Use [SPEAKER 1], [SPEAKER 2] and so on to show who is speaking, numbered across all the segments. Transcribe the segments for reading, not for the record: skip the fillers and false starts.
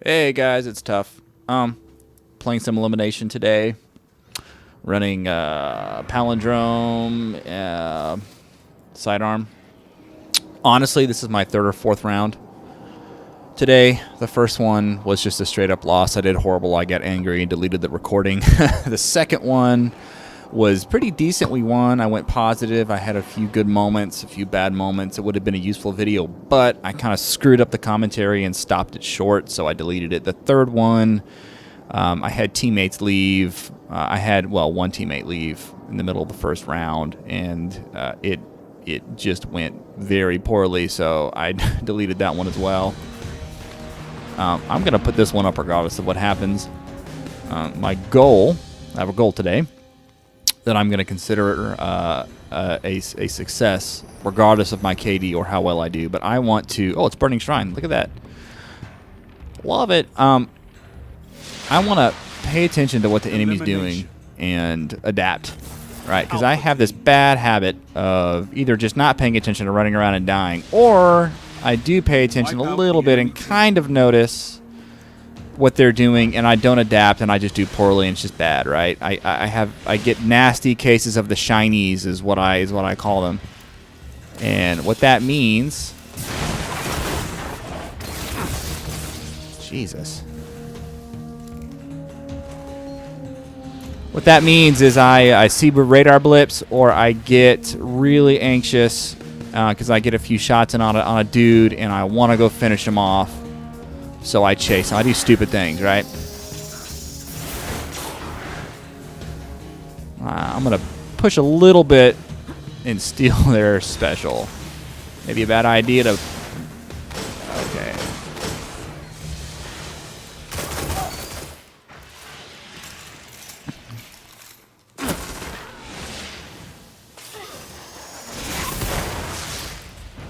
[SPEAKER 1] Hey guys, it's tough. Playing some Elimination today. Running Palindrome, Sidearm. Honestly, this is my third or fourth round today. The first one was just a straight up loss. I did horrible. I got angry and deleted the recording. The second one was pretty decent. We won. I went positive. I had a few good moments, a few bad moments. It would have been a useful video, but I kind of screwed up the commentary and stopped it short, so I deleted it. The third one, I had teammates leave. I had, well, one teammate leave in the middle of the first round, and it just went very poorly, so I deleted that one as well. I'm going to put this one up regardless of what happens. My goal, I have a goal today that I'm going to consider a success regardless of my KD or how well I do. But I want to... Oh, it's Burning Shrine. Look at that. Love it. I want to pay attention to what the enemy's doing and adapt, right? Because I have this bad habit of either just not paying attention to running around and dying, or I do pay attention a little bit and kind of notice what they're doing, and I don't adapt, and I just do poorly, and it's just bad, right? I get nasty cases of the shinies, is what I call them, and what that means. Jesus. What that means is I see radar blips, or I get really anxious because I get a few shots in on a dude, and I want to go finish him off. So I chase him. I do stupid things, right? I'm going to push a little bit and steal their special. Maybe a bad idea to... Okay.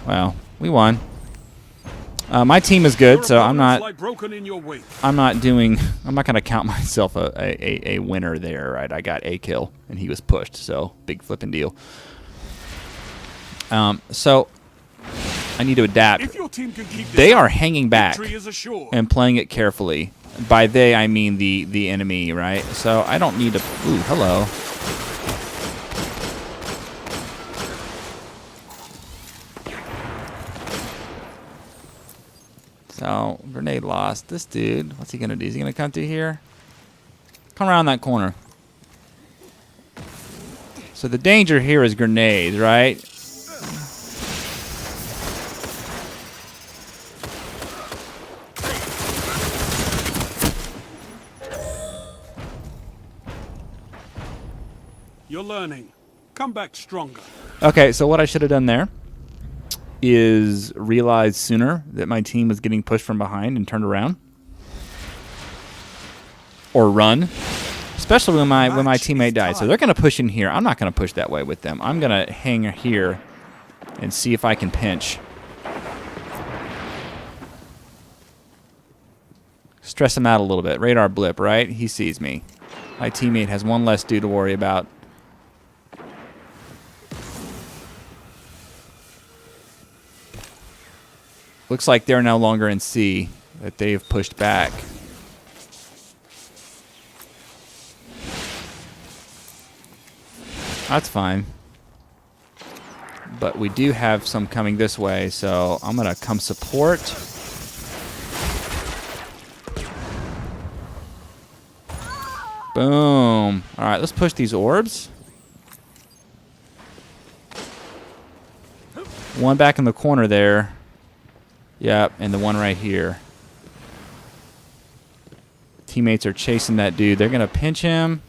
[SPEAKER 1] Well, we won. My team is good, so I'm not going to count myself a winner there, right? I got a kill, and he was pushed, so big flipping deal. So I need to adapt.
[SPEAKER 2] If your team can keep this
[SPEAKER 1] they
[SPEAKER 2] up,
[SPEAKER 1] are hanging back and playing it carefully. By they, I mean the enemy, right? So I don't need to... Ooh, hello. So, grenade lost. This dude, what's he going to do? Is he going to come through here? Come around that corner. So the danger here is grenades, right?
[SPEAKER 2] You're learning. Come back stronger.
[SPEAKER 1] Okay, so what I should have done there is realized sooner that my team was getting pushed from behind and turned around, or run, especially when my teammate died. So they're going to push in here. I'm not going to push that way with them. I'm going to hang here and see if I can pinch. Stress him out a little bit. Radar blip, right? He sees me. My teammate has one less dude to worry about. Looks like they're no longer in C, that they've pushed back. That's fine. But we do have some coming this way, so I'm going to come support. Boom. All right, let's push these orbs. One back in the corner there. Yep, and the one right here. Teammates are chasing that dude. They're going to pinch him.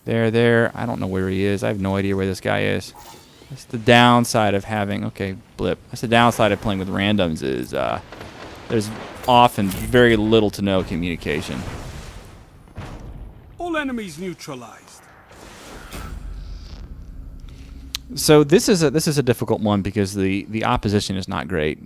[SPEAKER 1] There. I don't know where he is. I have no idea where this guy is. That's the downside of having... Okay, blip. That's the downside of playing with randoms is there's often very little to no communication.
[SPEAKER 2] All enemies neutralized.
[SPEAKER 1] So this is a difficult one because the opposition is not great.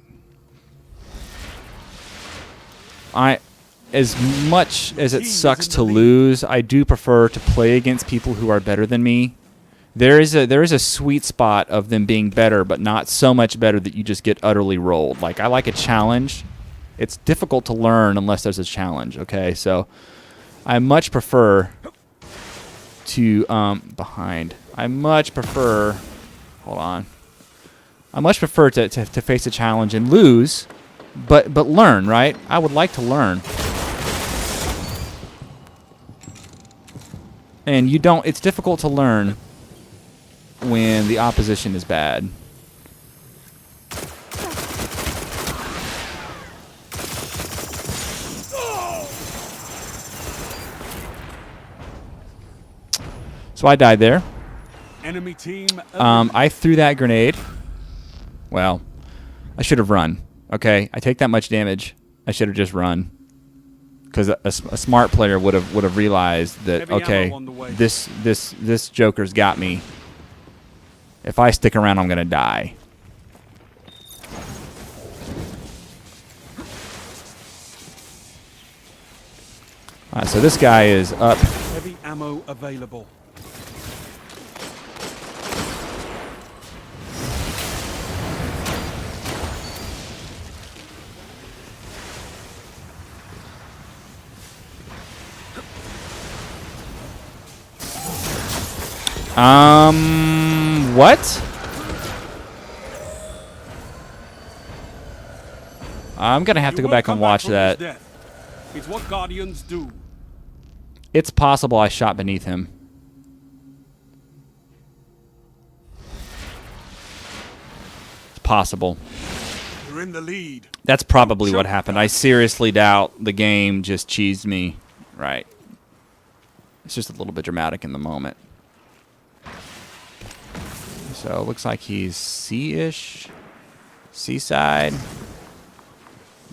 [SPEAKER 1] As much as it sucks to lose, I do prefer to play against people who are better than me. There is a sweet spot of them being better, but not so much better that you just get utterly rolled. Like, I like a challenge, It's difficult to learn unless there's a challenge, okay? So I much prefer to behind. I much prefer hold on. I much prefer to face a challenge and lose, but learn, right? I would like to learn. And you don't it's difficult to learn when the opposition is bad. So I died there.
[SPEAKER 2] Enemy team.
[SPEAKER 1] I threw that grenade. Well, I should have run. Okay, I take that much damage. I should have just run. Because a smart player would have realized that okay, this Joker's got me. If I stick around, I'm gonna die. All right, so this guy is up.
[SPEAKER 2] Heavy ammo available.
[SPEAKER 1] What? I'm gonna have to go back and watch that.
[SPEAKER 2] It's what Guardians do.
[SPEAKER 1] It's possible I shot beneath him. It's possible.
[SPEAKER 2] You're in the lead.
[SPEAKER 1] That's probably what happened. I seriously doubt the game just cheesed me. Right. It's just a little bit dramatic in the moment. So it looks like he's C-ish, seaside.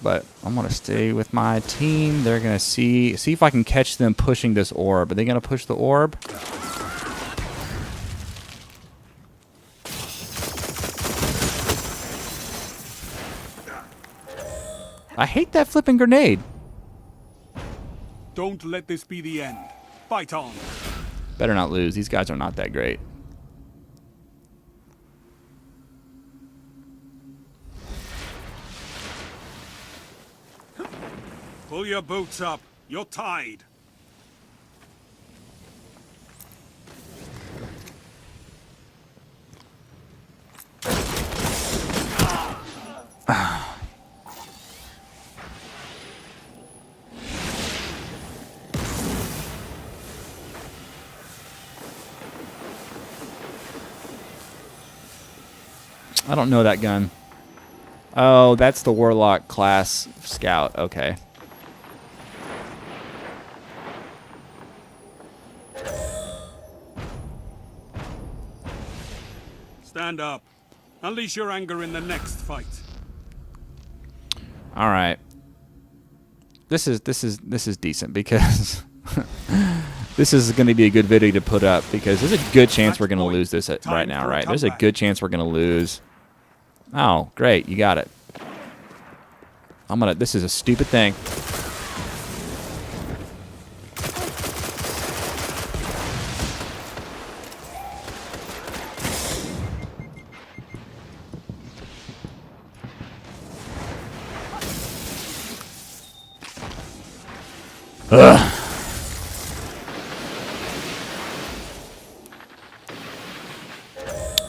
[SPEAKER 1] But I'm gonna stay with my team. They're gonna see if I can catch them pushing this orb. Are they gonna push the orb? I hate that flipping grenade.
[SPEAKER 2] Don't let this be the end. Fight on.
[SPEAKER 1] Better not lose. These guys are not that great.
[SPEAKER 2] Pull your boots up. You're tied.
[SPEAKER 1] I don't know that gun. Oh, that's the Warlock class scout. Okay.
[SPEAKER 2] Stand up. Unleash your anger in the next fight.
[SPEAKER 1] All right. This is decent because this is going to be a good video to put up because there's a good chance we're going to lose this right now, right? There's a good chance we're going to lose. Oh, great. You got it. This is a stupid thing. Ugh.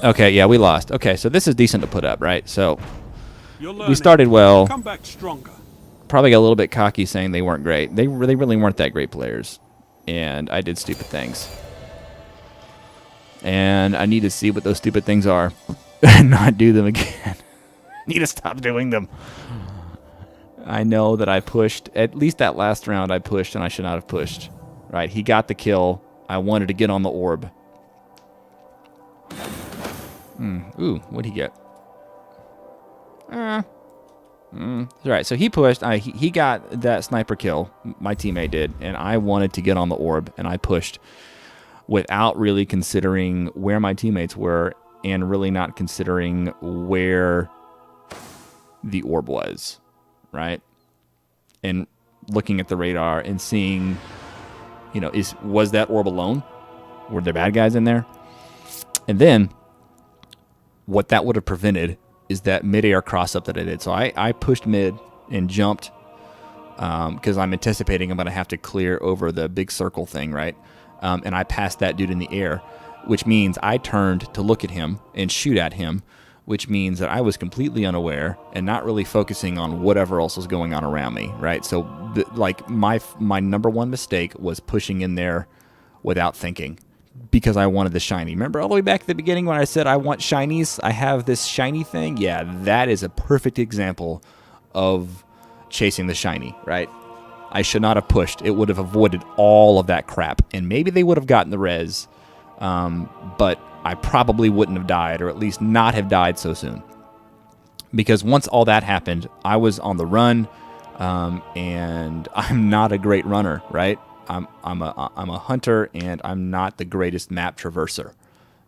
[SPEAKER 1] Okay, yeah, we lost. Okay, so this is decent to put up, right? So we started well.
[SPEAKER 2] Come back stronger.
[SPEAKER 1] Probably got a little bit cocky saying they weren't great. They really weren't that great players. And I did stupid things. And I need to see what those stupid things are and not do them again. Need to stop doing them. I know that I pushed, at least that last round I pushed and I should not have pushed. Right, he got the kill. I wanted to get on the orb. Ooh, what'd he get? Alright, so he pushed. He got that sniper kill, my teammate did, and I wanted to get on the orb, and I pushed without really considering where my teammates were and really not considering where the orb was. Right, and looking at the radar and seeing, you know, was that orb alone? Were there bad guys in there? And then what that would have prevented is that mid-air cross-up that I did. So I pushed mid and jumped because I'm anticipating I'm going to have to clear over the big circle thing, right? And I passed that dude in the air, which means I turned to look at him and shoot at him, which means that I was completely unaware and not really focusing on whatever else was going on around me, right? So, like, my number one mistake was pushing in there without thinking because I wanted the shiny. Remember all the way back at the beginning when I said I want shinies? I have this shiny thing? Yeah, that is a perfect example of chasing the shiny, right? I should not have pushed. It would have avoided all of that crap. And maybe they would have gotten the res, but I probably wouldn't have died, or at least not have died so soon. Because once all that happened, I was on the run, and I'm not a great runner, right? I'm a hunter, and I'm not the greatest map traverser.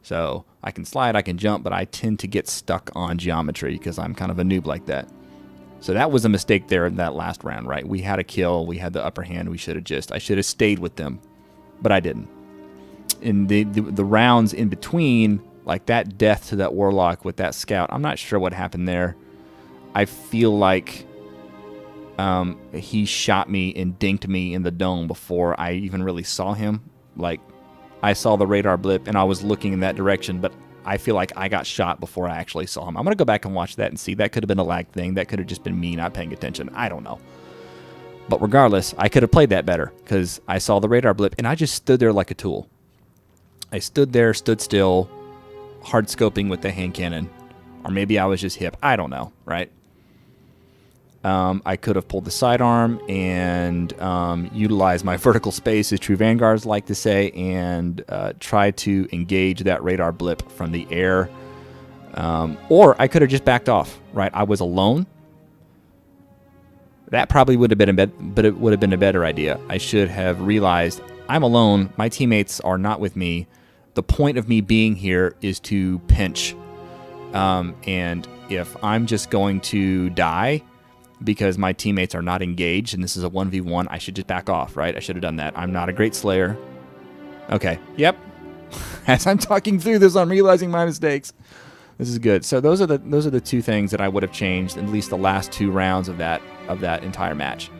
[SPEAKER 1] So I can slide, I can jump, but I tend to get stuck on geometry because I'm kind of a noob like that. So that was a mistake there in that last round, right? We had a kill. We had the upper hand. I should have stayed with them, but I didn't. In the rounds in between, like that death to that warlock with that scout, I'm not sure what happened there. I feel like he shot me and dinked me in the dome before I even really saw him. Like, I saw the radar blip and I was looking in that direction, but I feel like I got shot before I actually saw him. I'm going to go back and watch that and see. That could have been a lag thing. That could have just been me not paying attention. I don't know. But regardless, I could have played that better because I saw the radar blip and I just stood there like a tool. I stood there, stood still, hard scoping with the hand cannon. Or maybe I was just hip. I don't know, right? I could have pulled the sidearm and utilized my vertical space, as true vanguards like to say, and try to engage that radar blip from the air. Or I could have just backed off, right? I was alone. That probably would have been a better idea. I should have realized I'm alone. My teammates are not with me. The point of me being here is to pinch. And if I'm just going to die because my teammates are not engaged and this is a 1v1, I should just back off, right? I should have done that. I'm not a great slayer. Okay. Yep. As I'm talking through this, I'm realizing my mistakes. This is good. So those are the two things that I would have changed in at least the last 2 rounds of that entire match.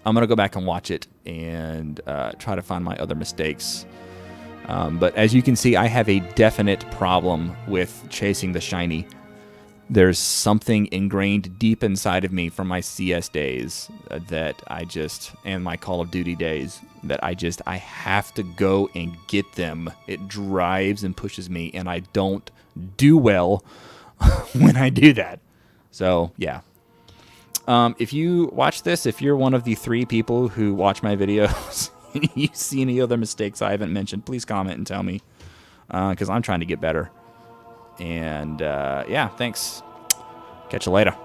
[SPEAKER 1] I'm going to go back and watch it and try to find my other mistakes. But as you can see, I have a definite problem with chasing the shiny. There's something ingrained deep inside of me from my CS days and my Call of Duty days that I have to go and get them. It drives and pushes me, and I don't do well when I do that. So, yeah. If you watch this, if you're one of the 3 people who watch my videos, and you see any other mistakes I haven't mentioned, please comment and tell me, because I'm trying to get better. And, yeah, thanks. Catch you later.